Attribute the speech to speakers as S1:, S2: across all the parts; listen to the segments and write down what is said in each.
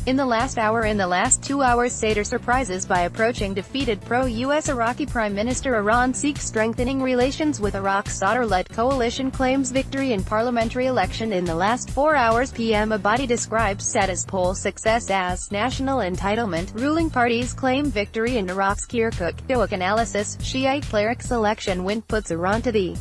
S1: In the last 2 hours, Sadr surprises by approaching defeated pro-US Iraqi Prime Minister. Iran seeks strengthening relations with Iraq. Sadr-led coalition claims victory in parliamentary election in the last 4 hours. PM Abadi describes Sadr's poll success as national entitlement. Ruling parties claim victory in Iraq's Kirkuk. Dohuk Analysis, Shi'ite cleric's election win puts Iran to the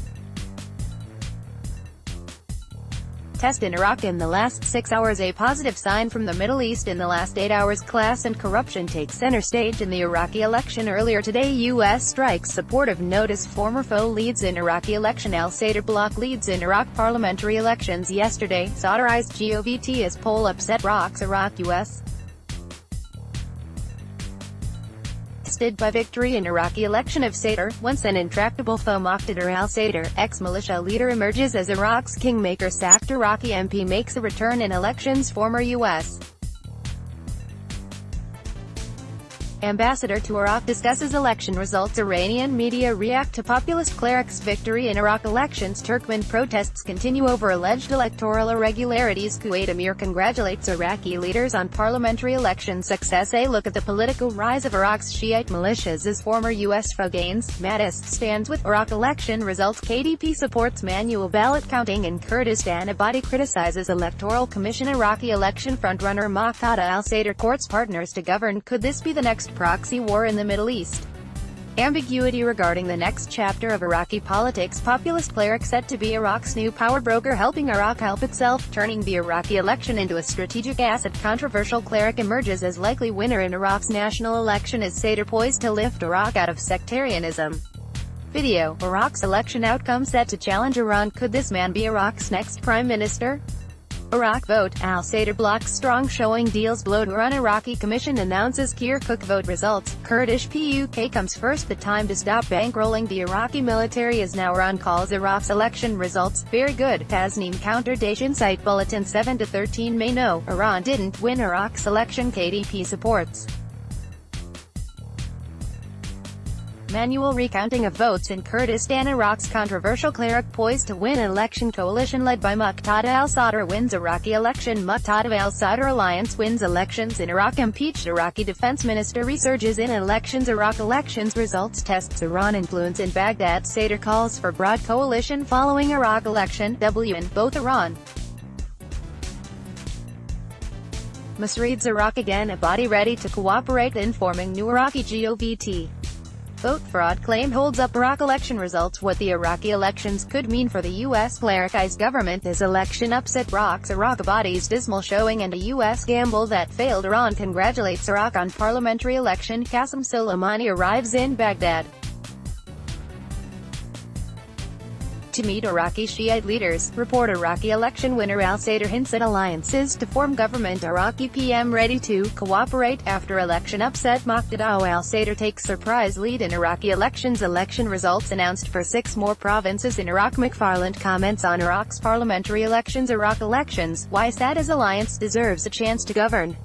S1: test in Iraq in the last 6 hours. A positive sign from the Middle East in the last 8 hours. Class and corruption take center stage in the Iraqi election. Earlier today, U.S. strikes supportive notice. Former foe leads in Iraqi election. Al Sadr bloc leads in Iraq parliamentary elections. Yesterday, Sadrized GOVT as poll upset rocks Iraq. U.S. by victory in Iraqi election of Sadr, once an intractable foe. Muqtada al-Sadr, ex-militia leader, emerges as Iraq's kingmaker. Sacked Iraqi MP makes a return in elections. Former U.S. ambassador to Iraq discusses election results. Iranian media react to populist cleric's victory in Iraq elections. Turkmen protests continue over alleged electoral irregularities. Kuwait emir congratulates Iraqi leaders on parliamentary election success. A look at the political rise of Iraq's Shiite militias as former U.S. foe gains. Mattis stands with Iraq election results. KDP supports manual ballot counting in Kurdistan. Abadi criticizes electoral commission. Iraqi election frontrunner Muqtada al-Sadr courts partners to govern. Could this be the next proxy war in the Middle East? Ambiguity regarding the next chapter of Iraqi politics. Populist cleric set to be Iraq's new power broker, helping Iraq help itself, turning the Iraqi election into a strategic asset. Controversial cleric emerges as likely winner in Iraq's national election. Is Sadr poised to lift Iraq out of sectarianism? Video. Iraq's election outcome set to challenge Iran. Could this man be Iraq's next prime minister? Iraq vote. Al-Sadr blocks strong showing deals blow to run. Iraqi commission announces Kirkuk vote results. Kurdish PUK comes first. The time to stop bankrolling the Iraqi military is now. Iran calls Iraq's election results very good. Tasneem countered Daesh Insight Bulletin 7-13 May. No, Iran didn't win Iraq's election. KDP supports manual recounting of votes in Kurdistan. Iraq's controversial cleric poised to win election. Coalition led by Muqtada al-Sadr wins Iraqi election. Muqtada al-Sadr alliance wins elections in Iraq. Impeached Iraqi defense minister resurges in elections. Iraq elections results tests Iran influence in Baghdad. Sadr calls for broad coalition following Iraq election. In both Iran misreads Iraq again. Abadi ready to cooperate in forming new Iraqi GOVT. Vote fraud claim holds up Iraq election results. What the Iraqi elections could mean for the U.S. clericized government. This election upset rocks Iraq. Abadi's dismal showing and a U.S. gamble that failed. Iran congratulates Iraq on parliamentary election. Qasem Soleimani arrives in Baghdad to meet Iraqi Shiite leaders. Report. Iraqi election winner al-Sadr hints at alliances to form government. Iraqi PM ready to cooperate after election upset. Muqtada al-Sadr takes surprise lead in Iraqi elections. Election results announced for 6 more provinces in Iraq. McFarland comments on Iraq's parliamentary elections. Iraq elections, why Sadr's alliance deserves a chance to govern.